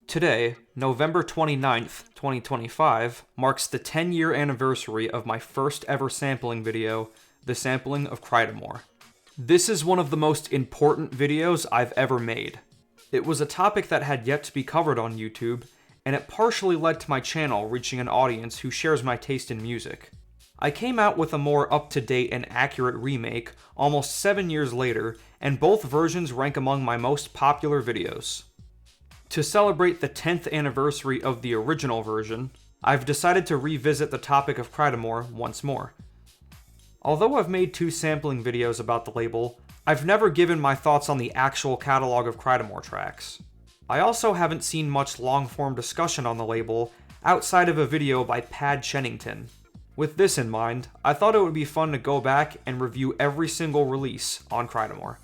Today, November 29th, 2025, marks the 10-year anniversary of my first ever sampling video, the Sampling of Crydamoure. This is one of the most important videos I've ever made. It was a topic that had yet to be covered on YouTube, and it partially led to my channel reaching an audience who shares my taste in music. I came out with a more up-to-date and accurate remake almost 7 years later, and both versions rank among my most popular videos. To celebrate the 10th anniversary of the original version, I've decided to revisit the topic of Crydamoure once more. Although I've made 2 sampling videos about the label, I've never given my thoughts on the actual catalog of Crydamoure tracks. I also haven't seen much long-form discussion on the label outside of a video by Pad Chennington. With this in mind, I thought it would be fun to go back and review every single release on Crydamoure.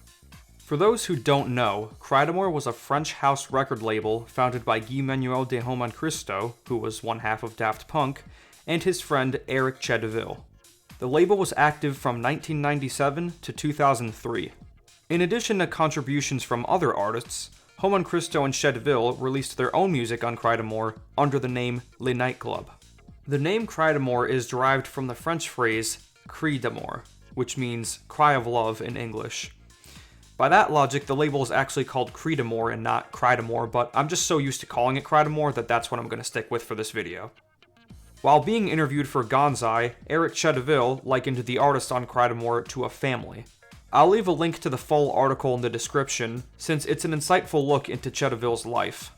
For those who don't know, Crydamoure was a French house record label founded by Guy-Manuel de Homem-Christo, who was one half of Daft Punk, and his friend Eric Chedeville. The label was active from 1997 to 2003. In addition to contributions from other artists, Homem-Christo and Chedeville released their own music on Crydamoure under the name Le Nightclub. The name Crydamoure is derived from the French phrase cri d'amour, which means cry of love in English. By that logic, the label is actually called Crydamoure and not Crydamoure, but I'm just so used to calling it Crydamoure that that's what I'm going to stick with for this video. While being interviewed for Ghostz, Eric Chedeville likened the artist on Crydamoure to a family. I'll leave a link to the full article in the description, since it's an insightful look into Chedeville's life.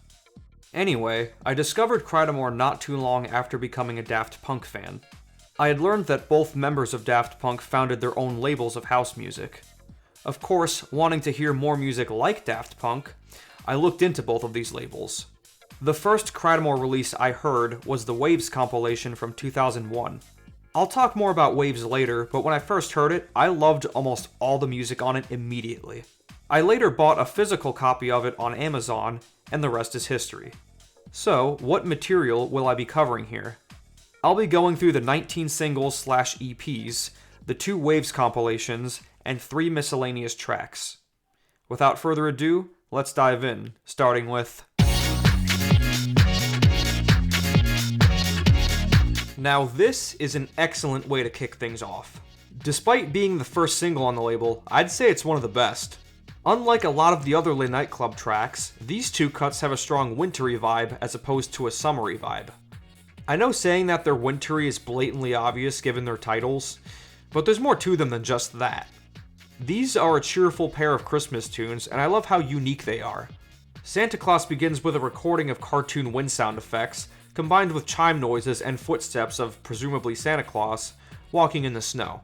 Anyway, I discovered Crydamoure not too long after becoming a Daft Punk fan. I had learned that both members of Daft Punk founded their own labels of house music. Of course, wanting to hear more music like Daft Punk, I looked into both of these labels. The first Crydamoure release I heard was the Waves compilation from 2001. I'll talk more about Waves later, but when I first heard it, I loved almost all the music on it immediately. I later bought a physical copy of it on Amazon, and the rest is history. So, what material will I be covering here? I'll be going through the 19 singles/EPs, the 2 Waves compilations, and 3 miscellaneous tracks. Without further ado, let's dive in, starting with... Now this is an excellent way to kick things off. Despite being the first single on the label, I'd say it's one of the best. Unlike a lot of the other Le Nightclub tracks, these 2 cuts have a strong wintry vibe as opposed to a summery vibe. I know saying that they're wintry is blatantly obvious given their titles, but there's more to them than just that. These are a cheerful pair of Christmas tunes, and I love how unique they are. Santa Claus begins with a recording of cartoon wind sound effects, combined with chime noises and footsteps of presumably Santa Claus walking in the snow.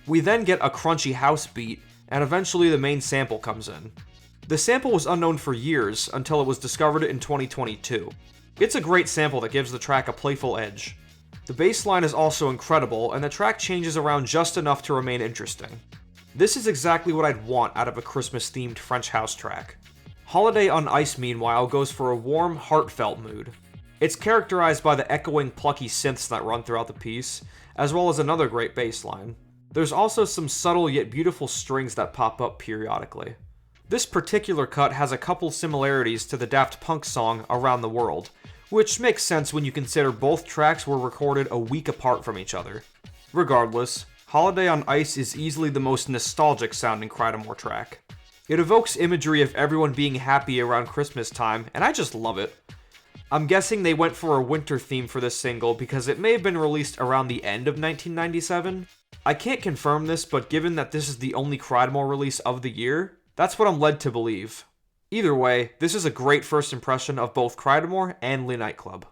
We then get a crunchy house beat, and eventually the main sample comes in. The sample was unknown for years until it was discovered in 2022. It's a great sample that gives the track a playful edge. The bass line is also incredible, and the track changes around just enough to remain interesting. This is exactly what I'd want out of a Christmas-themed French house track. Holiday on Ice, meanwhile, goes for a warm, heartfelt mood. It's characterized by the echoing, plucky synths that run throughout the piece, as well as another great bass line. There's also some subtle yet beautiful strings that pop up periodically. This particular cut has a couple similarities to the Daft Punk song Around the World, which makes sense when you consider both tracks were recorded a week apart from each other. Regardless, Holiday on Ice is easily the most nostalgic sounding Crydamoure track. It evokes imagery of everyone being happy around Christmas time, and I just love it. I'm guessing they went for a winter theme for this single because it may have been released around the end of 1997. I can't confirm this, but given that this is the only Crydamoure release of the year, that's what I'm led to believe. Either way, this is a great first impression of both Crydamoure and Le Nightclub.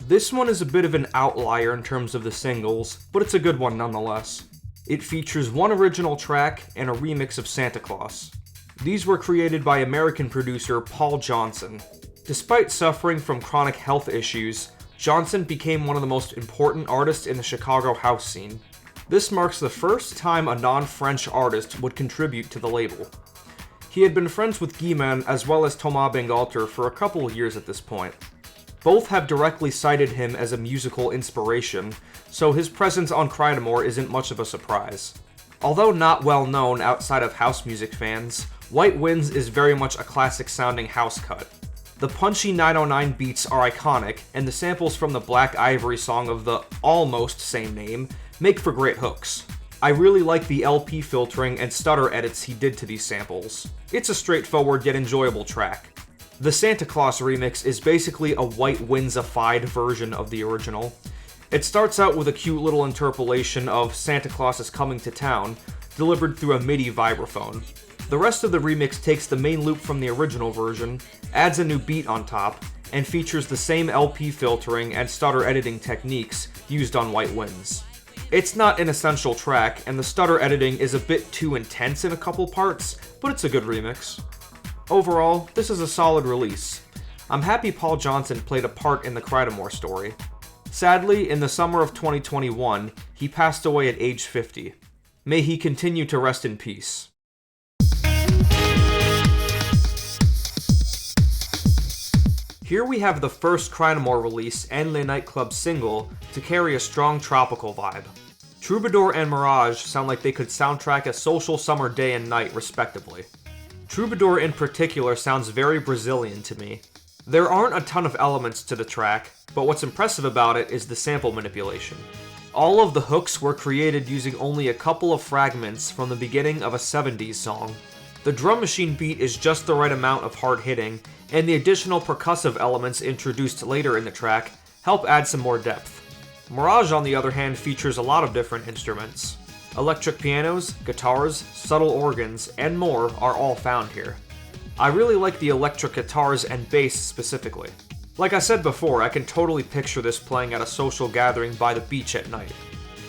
This one is a bit of an outlier in terms of the singles, but it's a good one nonetheless. It features one original track and a remix of Santa Claus. These were created by American producer Paul Johnson. Despite suffering from chronic health issues, Johnson became one of the most important artists in the Chicago house scene. This marks the first time a non-French artist would contribute to the label. He had been friends with Guy-Manuel as well as Thomas Bangalter for a couple of years at this point. Both have directly cited him as a musical inspiration, so his presence on Crydamoure isn't much of a surprise. Although not well known outside of house music fans, White Winds is very much a classic sounding house cut. The punchy 909 beats are iconic, and the samples from the Black Ivory song of the almost same name make for great hooks. I really like the LP filtering and stutter edits he did to these samples. It's a straightforward yet enjoyable track. The Santa Claus remix is basically a White Winds-ified version of the original. It starts out with a cute little interpolation of Santa Claus is Coming to Town, delivered through a MIDI vibraphone. The rest of the remix takes the main loop from the original version, adds a new beat on top, and features the same LP filtering and stutter editing techniques used on White Winds. It's not an essential track, and the stutter editing is a bit too intense in a couple parts, but it's a good remix. Overall, this is a solid release. I'm happy Paul Johnson played a part in the Crydamoure story. Sadly, in the summer of 2021, he passed away at age 50. May he continue to rest in peace. Here we have the first Crydamoure release and Le Nightclub single to carry a strong tropical vibe. Troobadoor and Mirage sound like they could soundtrack a social summer day and night respectively. Troobadoor in particular sounds very Brazilian to me. There aren't a ton of elements to the track, but what's impressive about it is the sample manipulation. All of the hooks were created using only a couple of fragments from the beginning of a 70s song. The drum machine beat is just the right amount of hard hitting, and the additional percussive elements introduced later in the track help add some more depth. Mirage, on the other hand, features a lot of different instruments. Electric pianos, guitars, subtle organs, and more are all found here. I really like the electric guitars and bass specifically. Like I said before, I can totally picture this playing at a social gathering by the beach at night.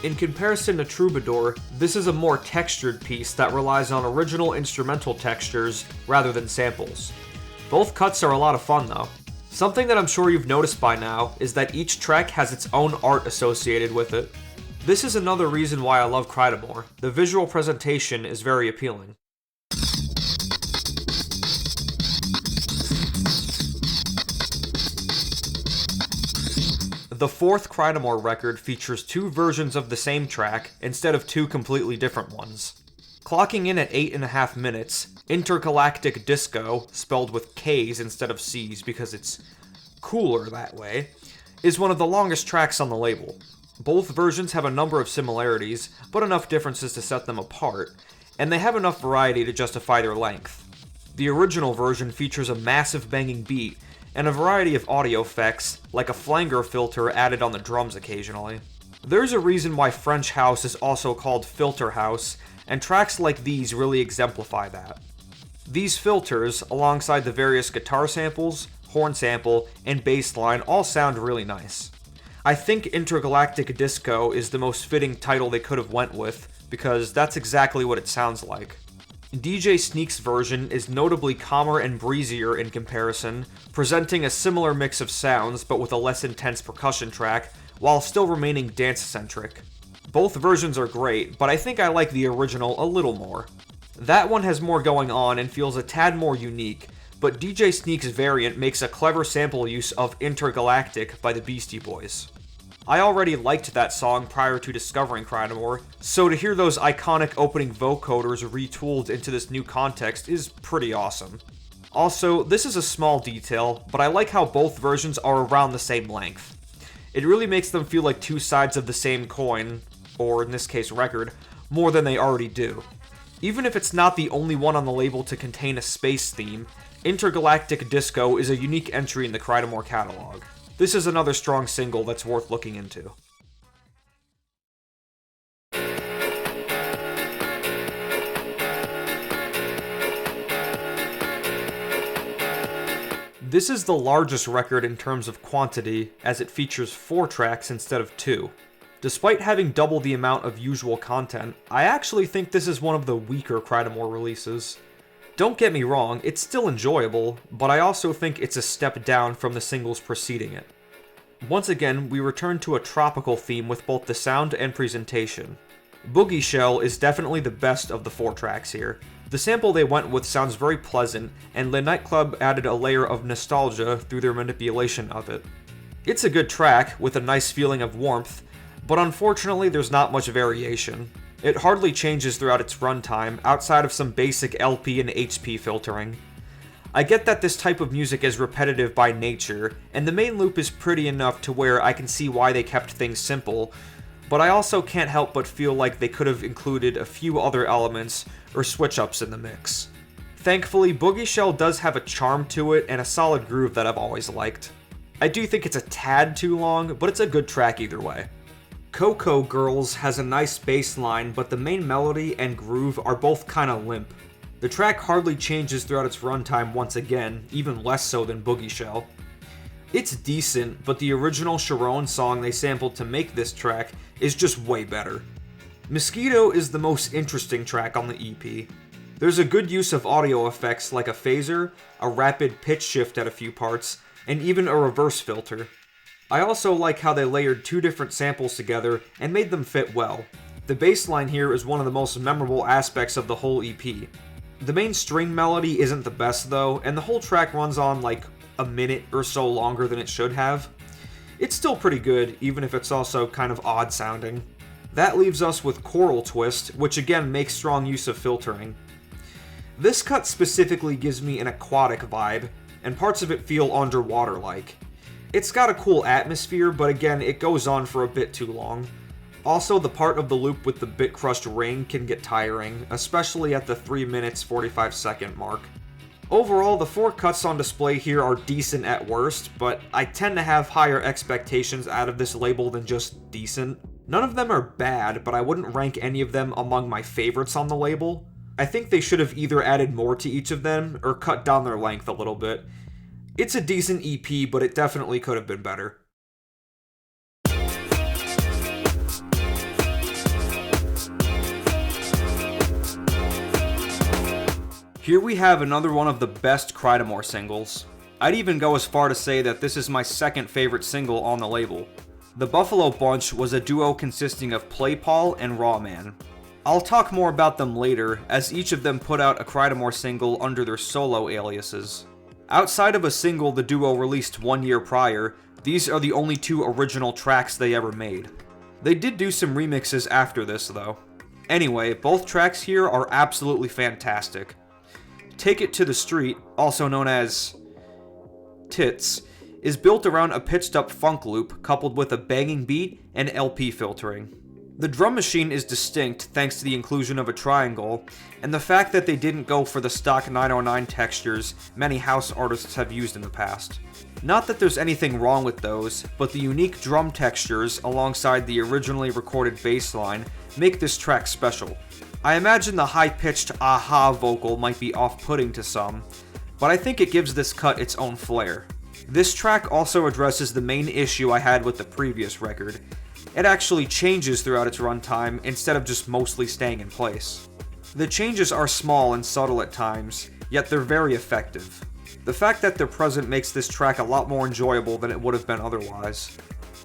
In comparison to Troobadoor, this is a more textured piece that relies on original instrumental textures rather than samples. Both cuts are a lot of fun though. Something that I'm sure you've noticed by now is that each track has its own art associated with it. This is another reason why I love Crydamoure. The visual presentation is very appealing. The fourth Crydamoure record features two versions of the same track instead of two completely different ones. Clocking in at 8.5 minutes, Intergalactik Disko, spelled with K's instead of C's because it's cooler that way, is one of the longest tracks on the label. Both versions have a number of similarities, but enough differences to set them apart, and they have enough variety to justify their length. The original version features a massive banging beat, and a variety of audio effects, like a flanger filter added on the drums occasionally. There's a reason why French house is also called filter house, and tracks like these really exemplify that. These filters, alongside the various guitar samples, horn sample, and bass line all sound really nice. I think Intergalactik Disko is the most fitting title they could have went with, because that's exactly what it sounds like. DJ Sneak's version is notably calmer and breezier in comparison, presenting a similar mix of sounds but with a less intense percussion track, while still remaining dance-centric. Both versions are great, but I think I like the original a little more. That one has more going on and feels a tad more unique, but DJ Sneak's variant makes a clever sample use of Intergalactik by the Beastie Boys. I already liked that song prior to discovering Crydamoure, so to hear those iconic opening vocoders retooled into this new context is pretty awesome. Also, this is a small detail, but I like how both versions are around the same length. It really makes them feel like two sides of the same coin, or in this case record, more than they already do. Even if it's not the only one on the label to contain a space theme, Intergalactik Disko is a unique entry in the Crydamoure catalog. This is another strong single that's worth looking into. This is the largest record in terms of quantity, as it features 4 tracks instead of 2. Despite having double the amount of usual content, I actually think this is one of the weaker Crydamoure releases. Don't get me wrong, it's still enjoyable, but I also think it's a step down from the singles preceding it. Once again, we return to a tropical theme with both the sound and presentation. Boogie Shell is definitely the best of the 4 tracks here. The sample they went with sounds very pleasant, and Le Nightclub added a layer of nostalgia through their manipulation of it. It's a good track, with a nice feeling of warmth, but unfortunately there's not much variation. It hardly changes throughout its runtime, outside of some basic LP and HP filtering. I get that this type of music is repetitive by nature, and the main loop is pretty enough to where I can see why they kept things simple, but I also can't help but feel like they could have included a few other elements or switch-ups in the mix. Thankfully, Boogie Shell does have a charm to it and a solid groove that I've always liked. I do think it's a tad too long, but it's a good track either way. Coco Girlz has a nice bass line, but the main melody and groove are both kinda limp. The track hardly changes throughout its runtime once again, even less so than Boogie Shell. It's decent, but the original Sharon song they sampled to make this track is just way better. Mosquito is the most interesting track on the EP. There's a good use of audio effects like a phaser, a rapid pitch shift at a few parts, and even a reverse filter. I also like how they layered two different samples together and made them fit well. The bass line here is one of the most memorable aspects of the whole EP. The main string melody isn't the best though, and the whole track runs on like a minute or so longer than it should have. It's still pretty good, even if it's also kind of odd sounding. That leaves us with Coral Twist, which again makes strong use of filtering. This cut specifically gives me an aquatic vibe, and parts of it feel underwater-like. It's got a cool atmosphere, but again, it goes on for a bit too long. Also, the part of the loop with the bit-crushed ring can get tiring, especially at the 3 minutes 45 second mark. Overall, the 4 cuts on display here are decent at worst, but I tend to have higher expectations out of this label than just decent. None of them are bad, but I wouldn't rank any of them among my favorites on the label. I think they should have either added more to each of them, or cut down their length a little bit. It's a decent EP, but it definitely could have been better. Here we have another one of the best Crydamoure singles. I'd even go as far to say that this is my second favorite single on the label. The Buffalo Bunch was a duo consisting of Playpaul and Rawman. I'll talk more about them later, as each of them put out a Crydamoure single under their solo aliases. Outside of a single the duo released 1 year prior, these are the only 2 original tracks they ever made. They did do some remixes after this though. Anyway, both tracks here are absolutely fantastic. Take It to the Street, also known as Tits, is built around a pitched up funk loop coupled with a banging beat and LP filtering. The drum machine is distinct thanks to the inclusion of a triangle, and the fact that they didn't go for the stock 909 textures many house artists have used in the past. Not that there's anything wrong with those, but the unique drum textures alongside the originally recorded bass line make this track special. I imagine the high-pitched aha vocal might be off-putting to some, but I think it gives this cut its own flair. This track also addresses the main issue I had with the previous record. It actually changes throughout its runtime instead of just mostly staying in place. The changes are small and subtle at times, yet they're very effective. The fact that they're present makes this track a lot more enjoyable than it would have been otherwise.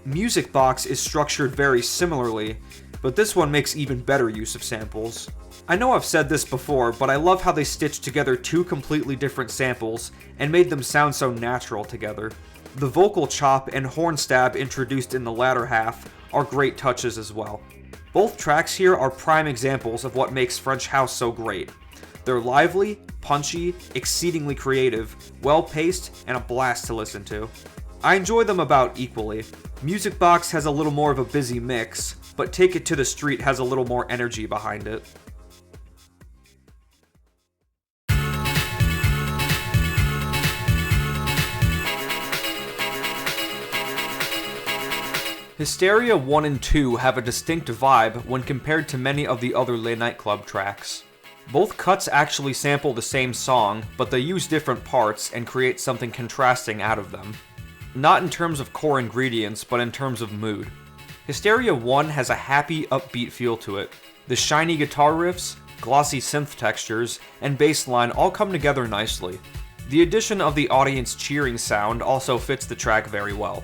Music Box is structured very similarly, but this one makes even better use of samples. I know I've said this before, but I love how they stitched together 2 completely different samples and made them sound so natural together. The vocal chop and horn stab introduced in the latter half are great touches as well. Both tracks here are prime examples of what makes French house so great. They're lively, punchy, exceedingly creative, well-paced, and a blast to listen to. I enjoy them about equally. Music Box has a little more of a busy mix, but Take It to the Street has a little more energy behind it. Hysteria 1 and 2 have a distinct vibe when compared to many of the other Les Nightclub tracks. Both cuts actually sample the same song, but they use different parts and create something contrasting out of them. Not in terms of core ingredients, but in terms of mood. Hysteria 1 has a happy, upbeat feel to it. The shiny guitar riffs, glossy synth textures, and bass line all come together nicely. The addition of the audience cheering sound also fits the track very well.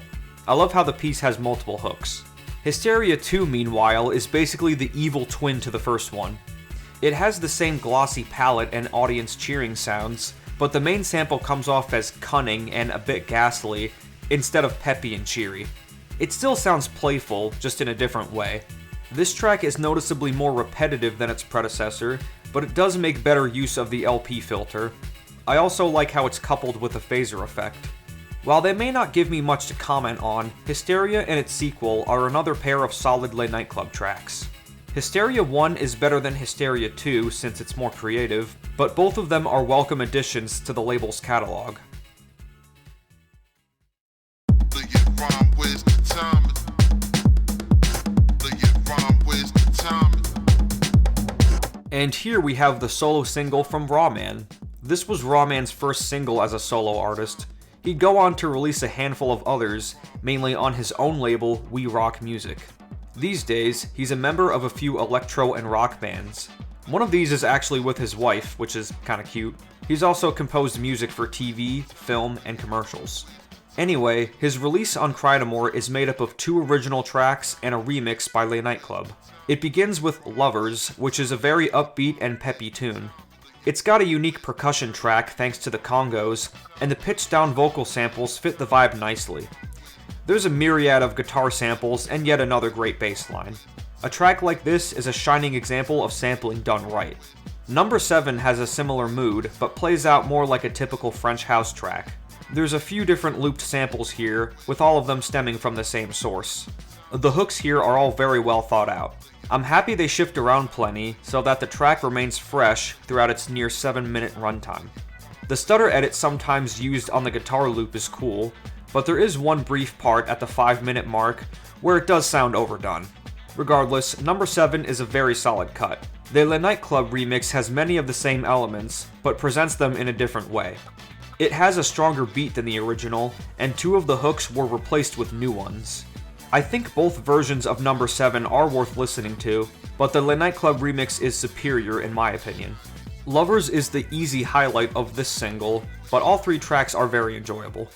I love how the piece has multiple hooks. Hysteria 2, meanwhile, is basically the evil twin to the first one. It has the same glossy palette and audience cheering sounds, but the main sample comes off as cunning and a bit ghastly, instead of peppy and cheery. It still sounds playful, just in a different way. This track is noticeably more repetitive than its predecessor, but it does make better use of the LP filter. I also like how it's coupled with a phaser effect. While they may not give me much to comment on, Hysteria and its sequel are another pair of solid Le Nightclub tracks. Hysteria 1 is better than Hysteria 2 since it's more creative, but both of them are welcome additions to the label's catalog. And here we have the solo single from Rawman. This was Rawman's first single as a solo artist. He'd go on to release a handful of others, mainly on his own label, We Rock Music. These days, he's a member of a few electro and rock bands. One of these is actually with his wife, which is kinda cute. He's also composed music for TV, film, and commercials. Anyway, his release on Crydamoure is made up of 2 original tracks and a remix by Le Nightclub. It begins with Lovers, which is a very upbeat and peppy tune. It's got a unique percussion track thanks to the congos, and the pitched down vocal samples fit the vibe nicely. There's a myriad of guitar samples and yet another great bass line. A track like this is a shining example of sampling done right. Number 7 has a similar mood, but plays out more like a typical French house track. There's a few different looped samples here, with all of them stemming from the same source. The hooks here are all very well thought out. I'm happy they shift around plenty, so that the track remains fresh throughout its near 7-minute runtime. The stutter edit sometimes used on the guitar loop is cool, but there is one brief part at the 5-minute mark where it does sound overdone. Regardless, number 7 is a very solid cut. The Le Nightclub remix has many of the same elements, but presents them in a different way. It has a stronger beat than the original, and 2 of the hooks were replaced with new ones. I think both versions of number 7 are worth listening to, but the Le Nightclub remix is superior in my opinion. Lovers is the easy highlight of this single, but all 3 tracks are very enjoyable.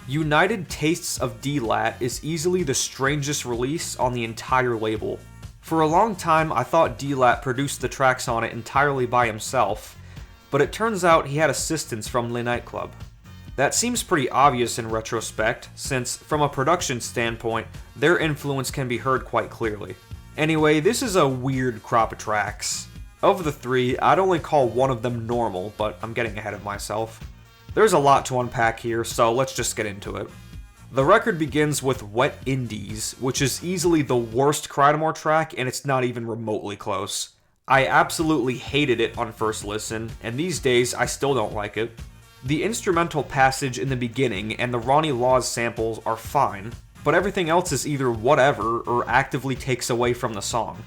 United Tastes of Deelat is easily the strangest release on the entire label. For a long time, I thought Deelat produced the tracks on it entirely by himself, but it turns out he had assistance from Le Nightclub. That seems pretty obvious in retrospect, since from a production standpoint, their influence can be heard quite clearly. Anyway, this is a weird crop of tracks. Of the 3, I'd only call one of them normal, but I'm getting ahead of myself. There's a lot to unpack here, so let's just get into it. The record begins with Wet Indies, which is easily the worst Crydamoure track, and it's not even remotely close. I absolutely hated it on first listen, and these days I still don't like it. The instrumental passage in the beginning and the Ronnie Laws samples are fine, but everything else is either whatever or actively takes away from the song.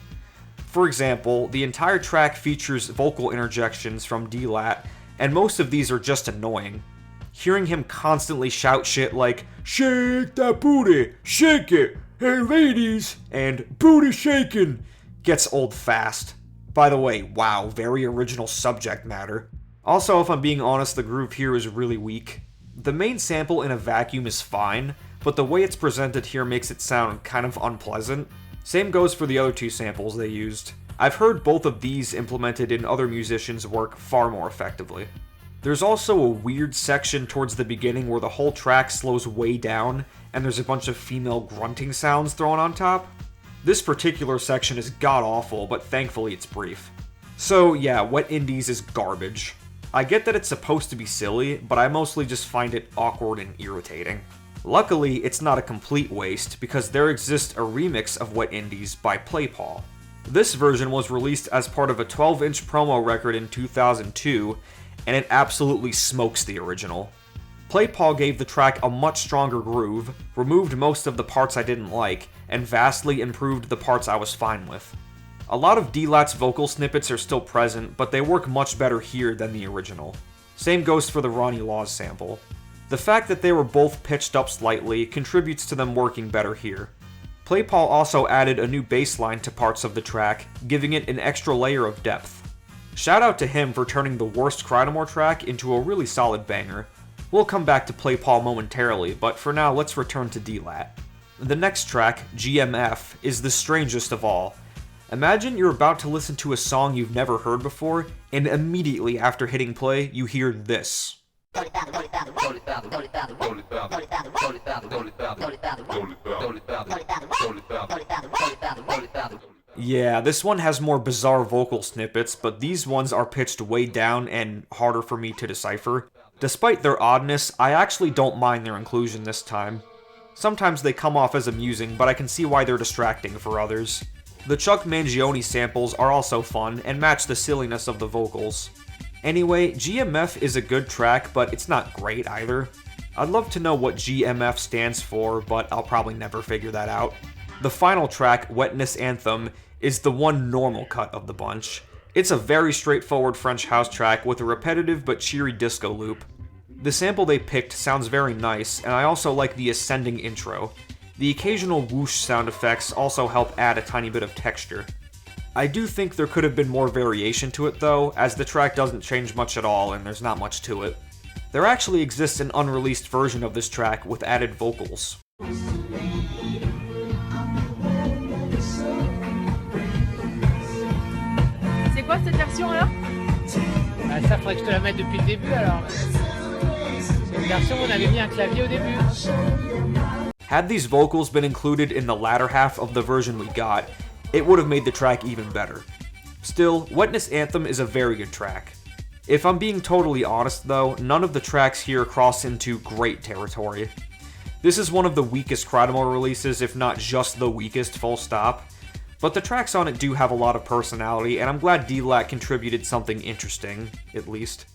For example, the entire track features vocal interjections from Deelat, and most of these are just annoying. Hearing him constantly shout shit like, "Shake that booty, shake it, hey ladies," and "booty shaking," gets old fast. By the way, wow, very original subject matter. Also, if I'm being honest, the groove here is really weak. The main sample in a vacuum is fine, but the way it's presented here makes it sound kind of unpleasant. Same goes for the other 2 samples they used. I've heard both of these implemented in other musicians' work far more effectively. There's also a weird section towards the beginning where the whole track slows way down, and there's a bunch of female grunting sounds thrown on top. This particular section is god-awful, but thankfully it's brief. So yeah, Wet Indies is garbage. I get that it's supposed to be silly, but I mostly just find it awkward and irritating. Luckily, it's not a complete waste, because there exists a remix of Wet Indies by PlayPaul. This version was released as part of a 12-inch promo record in 2002, and it absolutely smokes the original. PlayPaul gave the track a much stronger groove, removed most of the parts I didn't like, and vastly improved the parts I was fine with. A lot of Deelat's vocal snippets are still present, but they work much better here than the original. Same goes for the Ronnie Laws sample. The fact that they were both pitched up slightly contributes to them working better here. PlayPaul also added a new bass line to parts of the track, giving it an extra layer of depth. Shout out to him for turning the worst Crydamoure track into a really solid banger. We'll come back to PlayPaul momentarily, but for now let's return to Deelat. The next track, GMF, is the strangest of all. Imagine you're about to listen to a song you've never heard before, and immediately after hitting play, you hear this. Yeah, this one has more bizarre vocal snippets, but these ones are pitched way down and harder for me to decipher. Despite their oddness, I actually don't mind their inclusion this time. Sometimes they come off as amusing, but I can see why they're distracting for others. The Chuck Mangione samples are also fun and match the silliness of the vocals. Anyway, GMF is a good track, but it's not great either. I'd love to know what GMF stands for, but I'll probably never figure that out. The final track, Wetness Anthem, is the one normal cut of the bunch. It's a very straightforward French house track with a repetitive but cheery disco loop. The sample they picked sounds very nice, and I also like the ascending intro. The occasional whoosh sound effects also help add a tiny bit of texture. I do think there could have been more variation to it though, as the track doesn't change much at all and there's not much to it. There actually exists an unreleased version of this track with added vocals. C'est quoi cette version là? Bah ça faudrait que je te la mette depuis le début alors. Cette version on avait mis un clavier au début. Had these vocals been included in the latter half of the version we got, it would have made the track even better. Still, Wetness Anthem is a very good track. If I'm being totally honest though, none of the tracks here cross into great territory. This is one of the weakest Crydamoure releases, if not just the weakest, full stop. But the tracks on it do have a lot of personality, and I'm glad Deelat contributed something interesting, at least.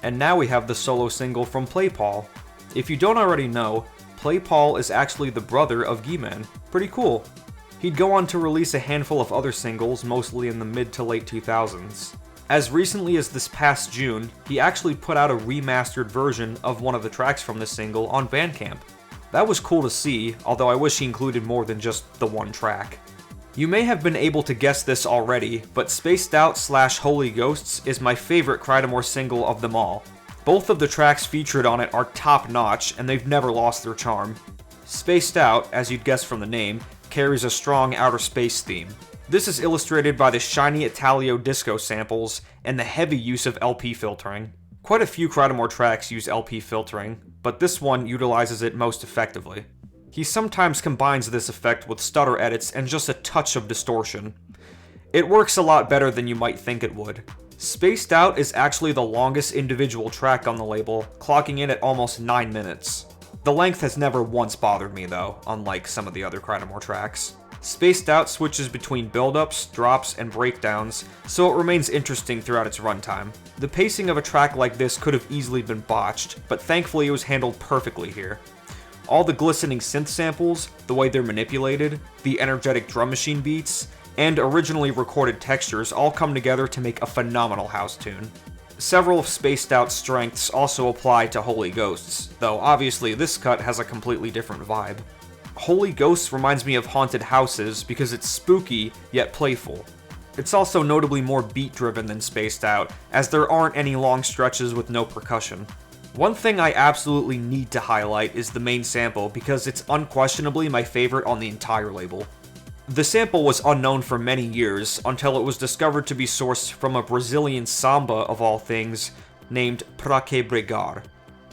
And now we have the solo single from Play Paul. If you don't already know, Play Paul is actually the brother of Guy-Manuel. Pretty cool. He'd go on to release a handful of other singles, mostly in the mid to late 2000s. As recently as this past June, he actually put out a remastered version of one of the tracks from this single on Bandcamp. That was cool to see, although I wish he included more than just the one track. You may have been able to guess this already, but Spaced Out / Holy Ghostz is my favorite Crydamoure single of them all. Both of the tracks featured on it are top notch, and they've never lost their charm. Spaced Out, as you'd guess from the name, carries a strong outer space theme. This is illustrated by the shiny Italio disco samples and the heavy use of LP filtering. Quite a few Crydamoure tracks use LP filtering, but this one utilizes it most effectively. He sometimes combines this effect with stutter edits and just a touch of distortion. It works a lot better than you might think it would. Spaced Out is actually the longest individual track on the label, clocking in at almost 9 minutes. The length has never once bothered me though, unlike some of the other Crydamoure tracks. Spaced Out switches between build-ups, drops, and breakdowns, so it remains interesting throughout its runtime. The pacing of a track like this could have easily been botched, but thankfully it was handled perfectly here. All the glistening synth samples, the way they're manipulated, the energetic drum machine beats, and originally recorded textures all come together to make a phenomenal house tune. Several of Spaced Out's strengths also apply to Holy Ghostz, though obviously this cut has a completely different vibe. Holy Ghostz reminds me of Haunted Houses because it's spooky, yet playful. It's also notably more beat-driven than Spaced Out, as there aren't any long stretches with no percussion. One thing I absolutely need to highlight is the main sample because it's unquestionably my favorite on the entire label. The sample was unknown for many years until it was discovered to be sourced from a Brazilian samba of all things named Pra Que Brigar.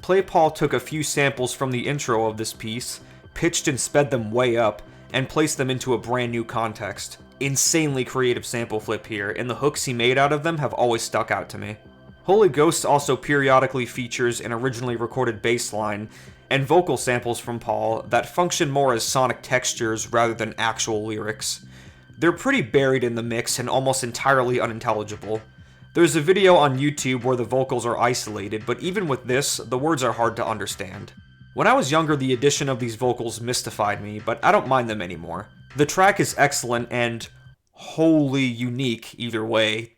Play Paul took a few samples from the intro of this piece, pitched and sped them way up, and placed them into a brand new context. Insanely creative sample flip here, and the hooks he made out of them have always stuck out to me. Holy Ghostz also periodically features an originally recorded bass line and vocal samples from Paul that function more as sonic textures rather than actual lyrics. They're pretty buried in the mix and almost entirely unintelligible. There's a video on YouTube where the vocals are isolated, but even with this, the words are hard to understand. When I was younger, the addition of these vocals mystified me, but I don't mind them anymore. The track is excellent and wholly unique either way.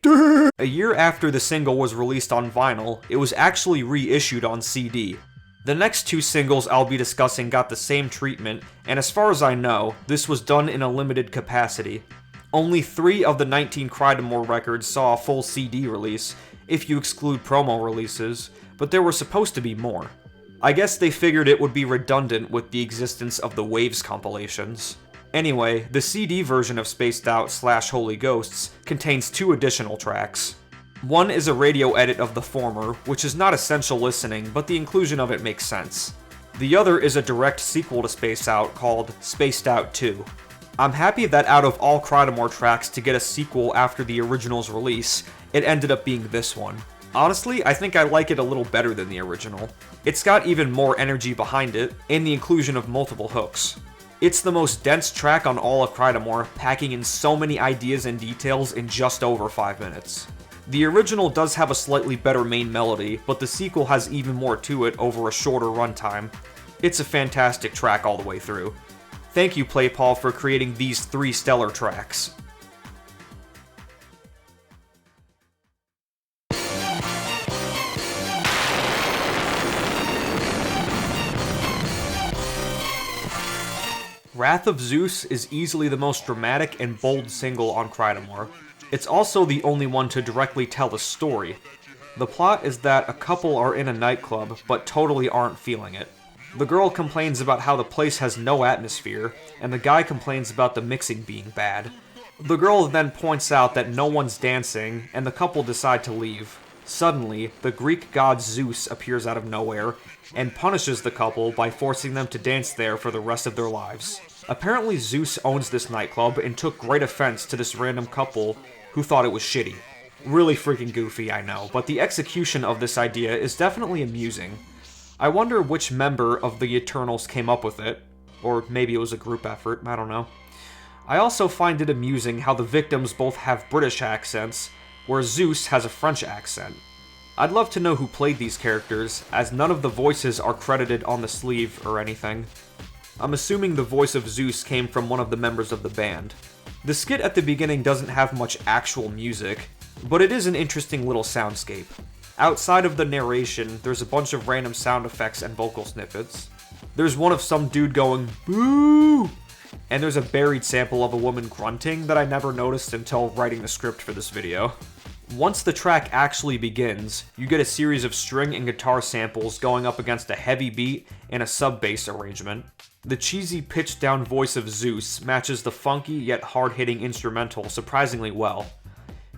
A year after the single was released on vinyl, it was actually reissued on CD. The next two singles I'll be discussing got the same treatment, and as far as I know, this was done in a limited capacity. Only 3 of the 19 Crydamoure records saw a full CD release, if you exclude promo releases, but there were supposed to be more. I guess they figured it would be redundant with the existence of the Waves compilations. Anyway, the CD version of Spaced Out / Holy Ghostz contains 2 additional tracks. One is a radio edit of the former, which is not essential listening, but the inclusion of it makes sense. The other is a direct sequel to Spaced Out called Spaced Out 2. I'm happy that out of all Crydamoure tracks to get a sequel after the original's release, it ended up being this one. Honestly, I think I like it a little better than the original. It's got even more energy behind it, and the inclusion of multiple hooks. It's the most dense track on all of Crydamoure, packing in so many ideas and details in just over 5 minutes. The original does have a slightly better main melody, but the sequel has even more to it over a shorter runtime. It's a fantastic track all the way through. Thank you, PlayPaul, for creating these 3 stellar tracks. Wrath of Zeus is easily the most dramatic and bold single on Crydamoure. It's also the only one to directly tell a story. The plot is that a couple are in a nightclub, but totally aren't feeling it. The girl complains about how the place has no atmosphere, and the guy complains about the mixing being bad. The girl then points out that no one's dancing, and the couple decide to leave. Suddenly, the Greek god Zeus appears out of nowhere, and punishes the couple by forcing them to dance there for the rest of their lives. Apparently Zeus owns this nightclub and took great offense to this random couple who thought it was shitty. Really freaking goofy, I know, but the execution of this idea is definitely amusing. I wonder which member of the Eternals came up with it, or maybe it was a group effort, I don't know. I also find it amusing how the victims both have British accents, where Zeus has a French accent. I'd love to know who played these characters, as none of the voices are credited on the sleeve or anything. I'm assuming the voice of Zeus came from one of the members of the band. The skit at the beginning doesn't have much actual music, but it is an interesting little soundscape. Outside of the narration, there's a bunch of random sound effects and vocal snippets. There's one of some dude going, "Boo!" And there's a buried sample of a woman grunting that I never noticed until writing the script for this video. Once the track actually begins, you get a series of string and guitar samples going up against a heavy beat and a sub-bass arrangement. The cheesy pitched-down voice of Zeus matches the funky yet hard-hitting instrumental surprisingly well.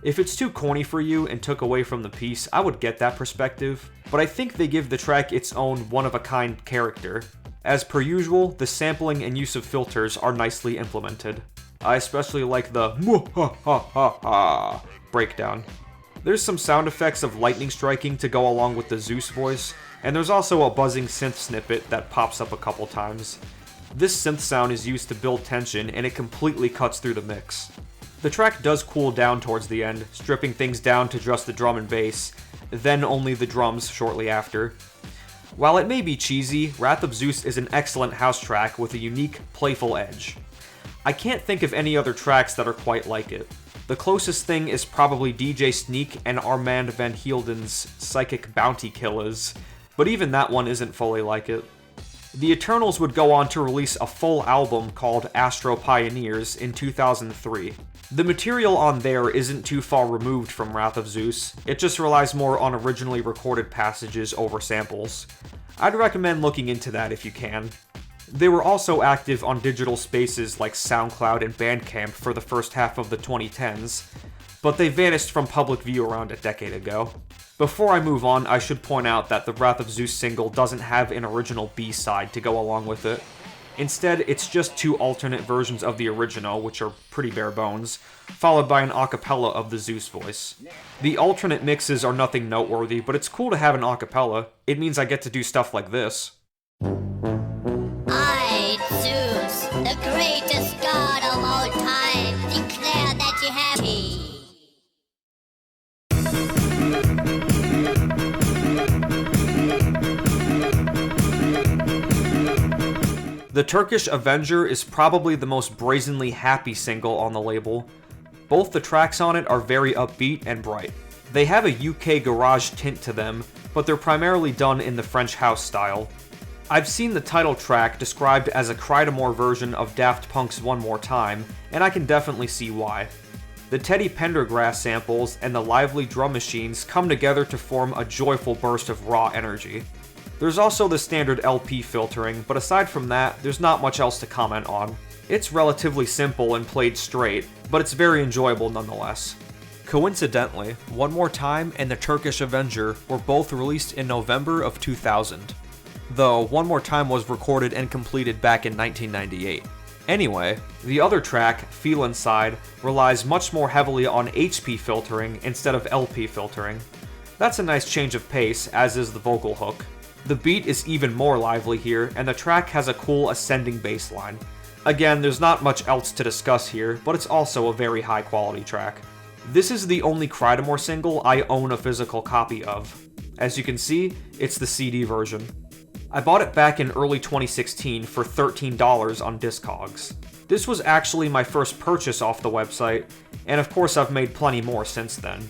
If it's too corny for you and took away from the piece, I would get that perspective, but I think they give the track its own one-of-a-kind character. As per usual, the sampling and use of filters are nicely implemented. I especially like the "Mwahahaha" breakdown. There's some sound effects of lightning striking to go along with the Zeus voice, and there's also a buzzing synth snippet that pops up a couple times. This synth sound is used to build tension, and it completely cuts through the mix. The track does cool down towards the end, stripping things down to just the drum and bass, then only the drums shortly after. While it may be cheesy, Wrath of Zeus is an excellent house track with a unique, playful edge. I can't think of any other tracks that are quite like it. The closest thing is probably DJ Sneak and Armand van Helden's Psychic Bounty Killers, but even that one isn't fully like it. The Eternals would go on to release a full album called Astro Pioneers in 2003. The material on there isn't too far removed from Wrath of Zeus, it just relies more on originally recorded passages over samples. I'd recommend looking into that if you can. They were also active on digital spaces like SoundCloud and Bandcamp for the first half of the 2010s, but they vanished from public view around a decade ago. Before I move on, I should point out that the Wrath of Zeus single doesn't have an original B-side to go along with it. Instead, it's just 2 alternate versions of the original, which are pretty bare bones, followed by an acapella of the Zeus voice. The alternate mixes are nothing noteworthy, but it's cool to have an acapella. It means I get to do stuff like this. I, Zeus, the greatest god of all time, declare that you have me. The Turkish Avenger is probably the most brazenly happy single on the label. Both the tracks on it are very upbeat and bright. They have a UK garage tint to them, but they're primarily done in the French house style. I've seen the title track described as a Crydamoure version of Daft Punk's One More Time, and I can definitely see why. The Teddy Pendergrass samples and the lively drum machines come together to form a joyful burst of raw energy. There's also the standard LP filtering, but aside from that, there's not much else to comment on. It's relatively simple and played straight, but it's very enjoyable nonetheless. Coincidentally, One More Time and the Turkish Avenger were both released in November of 2000, though One More Time was recorded and completed back in 1998. Anyway, the other track, Feel Inside, relies much more heavily on HP filtering instead of LP filtering. That's a nice change of pace, as is the vocal hook. The beat is even more lively here, and the track has a cool ascending bass line. Again, there's not much else to discuss here, but it's also a very high quality track. This is the only Crydamoure single I own a physical copy of. As you can see, it's the CD version. I bought it back in early 2016 for $13 on Discogs. This was actually my first purchase off the website, and of course I've made plenty more since then.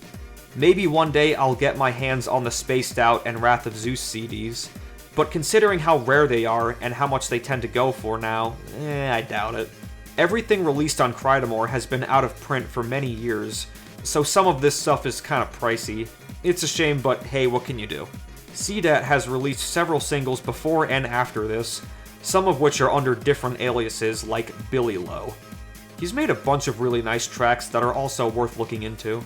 Maybe one day I'll get my hands on the Spaced Out and Wrath of Zeus CDs, but considering how rare they are and how much they tend to go for now, I doubt it. Everything released on Crydamoure has been out of print for many years, so some of this stuff is kinda pricey. It's a shame, but hey, what can you do? CDAT has released several singles before and after this, some of which are under different aliases like Billy Low. He's made a bunch of really nice tracks that are also worth looking into.